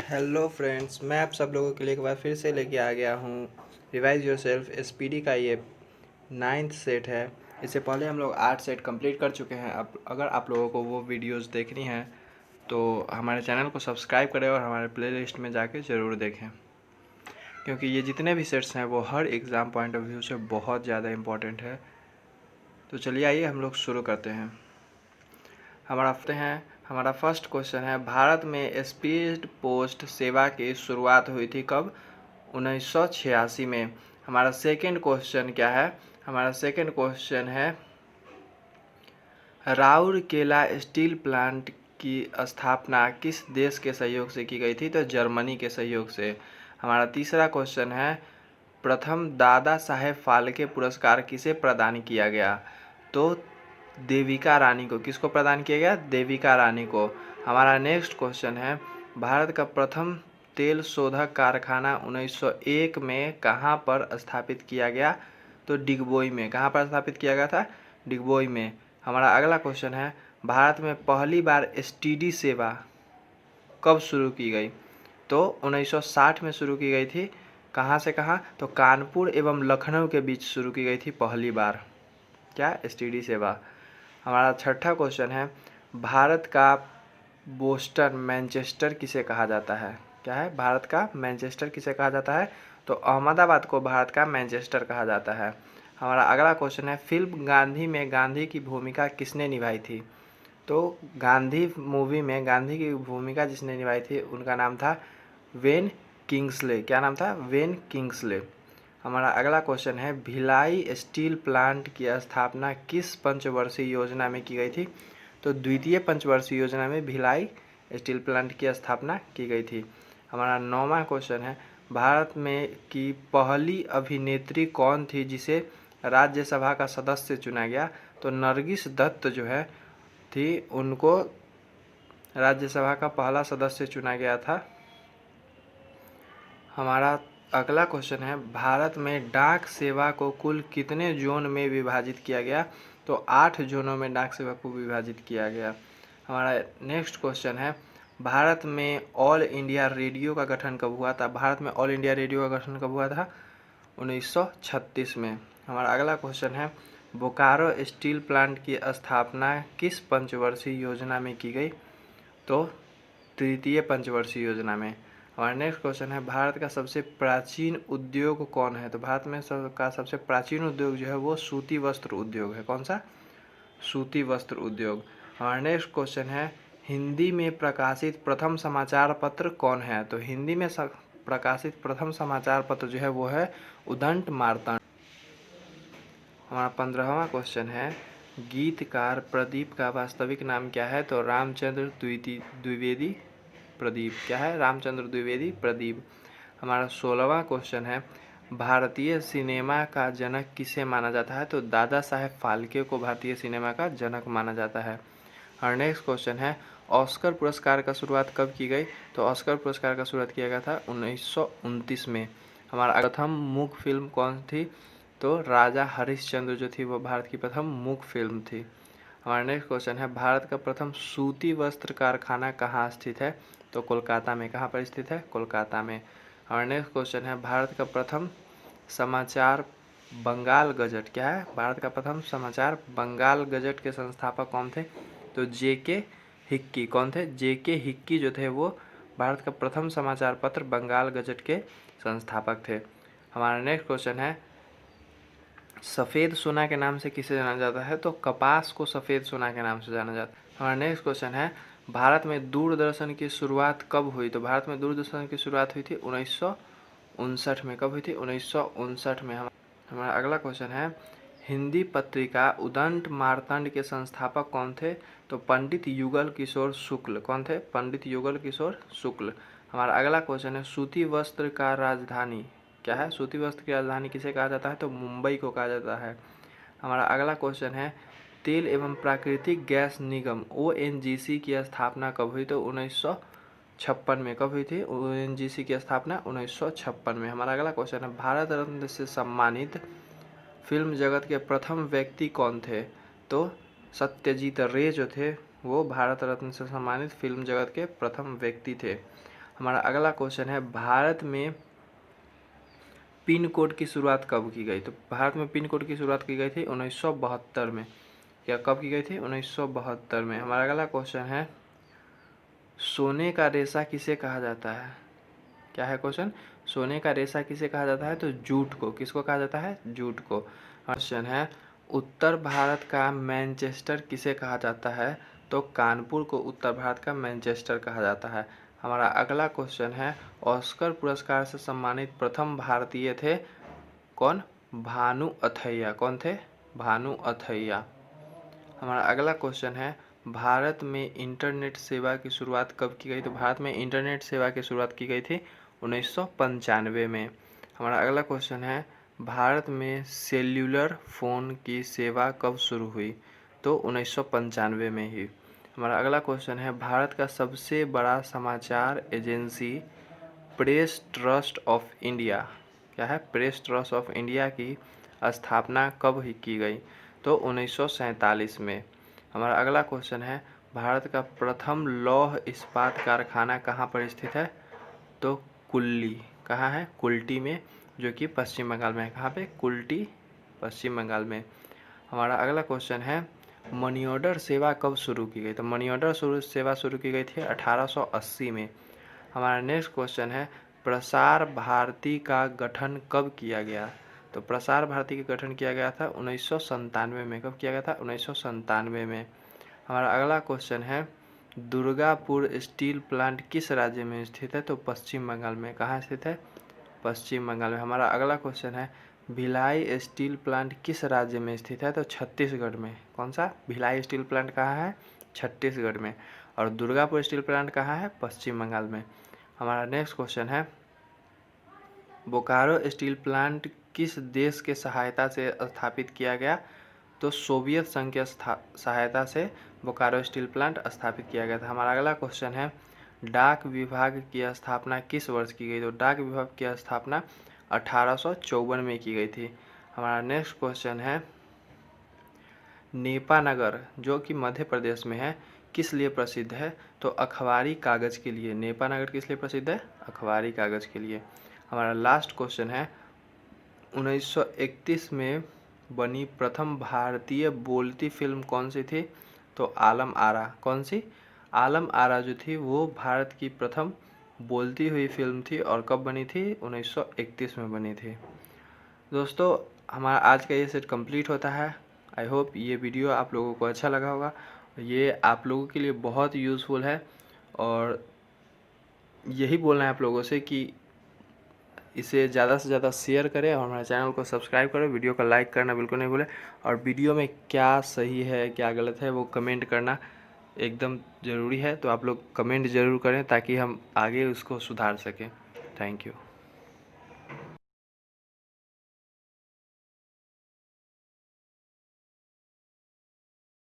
Hello friends, मैं आप सब लोगों के लिए एक बार फिर से लेके आ गया हूँ रिवाइज योरसेल्फ एसपीडी का ये 9th सेट है। इससे पहले हम लोग 8 सेट कंप्लीट कर चुके हैं। अब अगर आप लोगों को वो वीडियोस देखनी है तो हमारे चैनल को सब्सक्राइब करें और हमारे प्लेलिस्ट में जाके ज़रूर देखें, क्योंकि ये जितने भी सेट्स हैं वो हर एग्ज़ाम पॉइंट ऑफ व्यू से बहुत ज़्यादा इम्पोर्टेंट है। तो चलिए आइए हम लोग शुरू करते हैं। हमारा फर्स्ट क्वेश्चन है, भारत में स्पीड पोस्ट सेवा की शुरुआत हुई थी कब? 1986 में। हमारा सेकंड क्वेश्चन क्या है? हमारा सेकंड क्वेश्चन है, राउरकेला स्टील प्लांट की स्थापना किस देश के सहयोग से की गई थी? तो जर्मनी के सहयोग से। हमारा तीसरा क्वेश्चन है, प्रथम दादा साहेब फाल्के पुरस्कार किसे प्रदान किया गया? तो देविका रानी को। किसको प्रदान किया गया? देविका रानी को। हमारा नेक्स्ट क्वेश्चन है, भारत का प्रथम तेल शोधक कारखाना 1901 में कहाँ पर स्थापित किया गया? तो डिगबोई में। कहाँ पर स्थापित किया गया था? डिगबोई में। हमारा अगला क्वेश्चन है, भारत में पहली बार एसटीडी सेवा कब शुरू की गई? तो 1960 में शुरू की गई थी। कहाँ से कहाँ? तो कानपुर एवं लखनऊ के बीच शुरू की गई थी पहली बार। क्या? एसटीडी सेवा। हमारा छठा क्वेश्चन है, भारत का बोस्टन मैनचेस्टर किसे कहा जाता है? क्या है? भारत का मैनचेस्टर किसे कहा जाता है? तो अहमदाबाद को भारत का मैनचेस्टर कहा जाता है। हमारा अगला क्वेश्चन है, फिल्म गांधी में गांधी की भूमिका किसने निभाई थी? तो गांधी मूवी में गांधी की भूमिका जिसने निभाई थी उनका नाम था वेन किंग्सले। क्या नाम था? When Kingsley. हमारा अगला क्वेश्चन है, भिलाई स्टील प्लांट की स्थापना किस पंचवर्षीय योजना में की गई थी? तो द्वितीय पंचवर्षीय योजना में भिलाई स्टील प्लांट की स्थापना की गई थी। हमारा 9वां क्वेश्चन है, भारत में की पहली अभिनेत्री कौन थी जिसे राज्यसभा का सदस्य चुना गया? तो नरगिस दत्त जो है थी, उनको राज्यसभा का पहला सदस्य चुना गया था। हमारा अगला क्वेश्चन है, भारत में डाक सेवा को कुल कितने जोन में विभाजित किया गया? तो 8 जोनों में डाक सेवा को विभाजित किया गया। हमारा नेक्स्ट क्वेश्चन है, भारत में ऑल इंडिया रेडियो का गठन कब हुआ था? भारत में ऑल इंडिया रेडियो का गठन कब हुआ था? 1936 में। हमारा अगला क्वेश्चन है, बोकारो स्टील प्लांट की स्थापना किस पंचवर्षीय योजना में की गई? तो तृतीय पंचवर्षीय योजना में। हमारा नेक्स्ट क्वेश्चन है, भारत का सबसे प्राचीन उद्योग कौन है? तो भारत में सबसे प्राचीन उद्योग जो है वो सूती वस्त्र उद्योग है। कौन सा? सूती वस्त्र उद्योग। हमारा नेक्स्ट क्वेश्चन है, हिंदी में प्रकाशित प्रथम समाचार पत्र कौन है? तो हिंदी में प्रकाशित प्रथम समाचार पत्र जो है वो है उदंत मार्तंड। हमारा 15वां क्वेश्चन है, गीतकार प्रदीप का वास्तविक नाम क्या है? तो रामचंद्र द्विवेदी प्रदीप। क्या है? रामचंद्र द्विवेदी प्रदीप। हमारा 16वां क्वेश्चन है, भारतीय सिनेमा का जनक किसे माना जाता है? तो दादा साहेब फाल्के को भारतीय सिनेमा का जनक माना जाता है। और नेक्स्ट क्वेश्चन है, ऑस्कर पुरस्कार का शुरुआत कब की गई? तो ऑस्कर पुरस्कार का शुरुआत किया गया था 1929 में। हमारा प्रथम मूक फिल्म कौन थी? तो राजा हरिश्चंद्र जो थी वो भारत की प्रथम मूक फिल्म थी। हमारा नेक्स्ट क्वेश्चन है, भारत का प्रथम सूती वस्त्र कारखाना कहाँ स्थित है? तो कोलकाता में। कहाँ पर स्थित है? कोलकाता में। हमारा नेक्स्ट क्वेश्चन है, भारत का प्रथम समाचार बंगाल गजट। क्या है? भारत का प्रथम समाचार बंगाल गजट के संस्थापक कौन थे? तो जेके हिक्की। कौन थे? जेके हिक्की जो थे वो भारत का प्रथम समाचार पत्र बंगाल गजट के संस्थापक थे। हमारा नेक्स्ट क्वेश्चन है, सफ़ेद सोना के नाम से किसे जाना जाता है? तो कपास को सफ़ेद सोना के नाम से जाना जाता है। हमारा नेक्स्ट क्वेश्चन है, भारत में दूरदर्शन की शुरुआत कब हुई? तो भारत में दूरदर्शन की शुरुआत हुई थी 1959 में। कब हुई थी? 1959 में। हमारा अगला क्वेश्चन है, हिंदी पत्रिका उदंत मार्तंड के संस्थापक कौन थे? तो पंडित युगल किशोर शुक्ल। कौन थे? पंडित युगल किशोर शुक्ल। हमारा अगला क्वेश्चन है, सूती वस्त्र का राजधानी क्या है? सूती वस्त्र की राजधानी किसे कहा जाता है? तो मुंबई को कहा जाता है। हमारा अगला क्वेश्चन है, तेल एवं प्राकृतिक गैस निगम ओएनजीसी की स्थापना कब हुई? तो 1956 में। कब हुई थी ओएनजीसी की स्थापना? 1956 में। हमारा अगला क्वेश्चन है, भारत रत्न से सम्मानित फिल्म जगत के प्रथम व्यक्ति कौन थे? तो सत्यजीत रे जो थे वो भारत रत्न से सम्मानित फिल्म जगत के प्रथम व्यक्ति थे। हमारा अगला क्वेश्चन है, भारत में पिन कोड की शुरुआत कब की गई? तो भारत में पिन कोड की शुरुआत की गई थी 1972 में। क्या कब की गई थी? 1972 में। हमारा अगला क्वेश्चन है, सोने का रेशा किसे कहा जाता है? क्या है क्वेश्चन? सोने का रेशा किसे कहा जाता है? तो जूट को। किसको कहा जाता है? जूट को। क्वेश्चन है, उत्तर भारत का मैनचेस्टर किसे कहा जाता है? तो कानपुर को उत्तर भारत का मैनचेस्टर कहा जाता है। हमारा अगला क्वेश्चन है, ऑस्कर पुरस्कार से सम्मानित प्रथम भारतीय थे कौन? भानु अथैया। कौन थे? भानु अथैया। हमारा अगला क्वेश्चन है, भारत में इंटरनेट सेवा की शुरुआत कब की गई? तो भारत में इंटरनेट सेवा की शुरुआत की गई थी 1995 में। हमारा अगला क्वेश्चन है, भारत में सेल्यूलर फ़ोन की सेवा कब शुरू हुई? तो 1995 में ही। हमारा अगला क्वेश्चन है, भारत का सबसे बड़ा समाचार agency press trust of India, क्या है? प्रेस ट्रस्ट ऑफ इंडिया की स्थापना कब की गई? तो 1947 में। हमारा अगला क्वेश्चन है, भारत का प्रथम लौह इस्पात कारखाना कहाँ पर स्थित है? तो कुल्ली। कहाँ है? कुल्टी में, जो कि पश्चिम बंगाल में है। कहाँ पे? कुल्टी, पश्चिम बंगाल में। हमारा अगला क्वेश्चन है, मनी ऑर्डर सेवा कब शुरू की गई? तो मनी ऑर्डर सेवा शुरू की गई थी 1880 में। हमारा नेक्स्ट क्वेश्चन है, प्रसार भारती का गठन कब किया गया? तो प्रसार भारती का गठन किया गया था 1997 में। कब किया गया था? 1997 में। हमारा अगला क्वेश्चन है, दुर्गापुर स्टील प्लांट किस राज्य में स्थित है? तो पश्चिम बंगाल में। कहाँ स्थित है? पश्चिम बंगाल में। हमारा अगला क्वेश्चन है, भिलाई स्टील प्लांट किस राज्य में स्थित है? तो छत्तीसगढ़ में। कौन सा? भिलाई स्टील प्लांट कहाँ है? छत्तीसगढ़ में। और दुर्गापुर स्टील प्लांट कहाँ है? पश्चिम बंगाल में। हमारा नेक्स्ट क्वेश्चन है, बोकारो स्टील प्लांट किस देश के सहायता से स्थापित किया गया? तो सोवियत संघ के सहायता से बोकारो स्टील प्लांट स्थापित किया गया था। हमारा अगला क्वेश्चन है, डाक विभाग की स्थापना किस वर्ष की गई? तो डाक विभाग की स्थापना 1854 में की गई थी। हमारा नेक्स्ट क्वेश्चन है, नेपानगर जो कि मध्य प्रदेश में है किस लिए प्रसिद्ध है? तो अखबारी कागज के लिए। नेपानगर किस लिए प्रसिद्ध है? अखबारी कागज के लिए। हमारा लास्ट क्वेश्चन है, 1931 में बनी प्रथम भारतीय बोलती फिल्म कौन सी थी? तो आलम आरा। कौन सी? आलम आरा जो थी वो भारत की प्रथम बोलती हुई फिल्म थी। और कब बनी थी? 1931 में बनी थी। दोस्तों, हमारा आज का ये सेट कंप्लीट होता है। आई होप ये वीडियो आप लोगों को अच्छा लगा होगा। ये आप लोगों के लिए बहुत यूज़फुल है और यही बोलना है आप लोगों से कि इसे ज़्यादा से ज़्यादा शेयर करें और हमारे चैनल को सब्सक्राइब करें। वीडियो को लाइक करना बिल्कुल नहीं भूलें और वीडियो में क्या सही है क्या गलत है वो कमेंट करना एकदम ज़रूरी है। तो आप लोग कमेंट ज़रूर करें ताकि हम आगे उसको सुधार सकें। Thank you.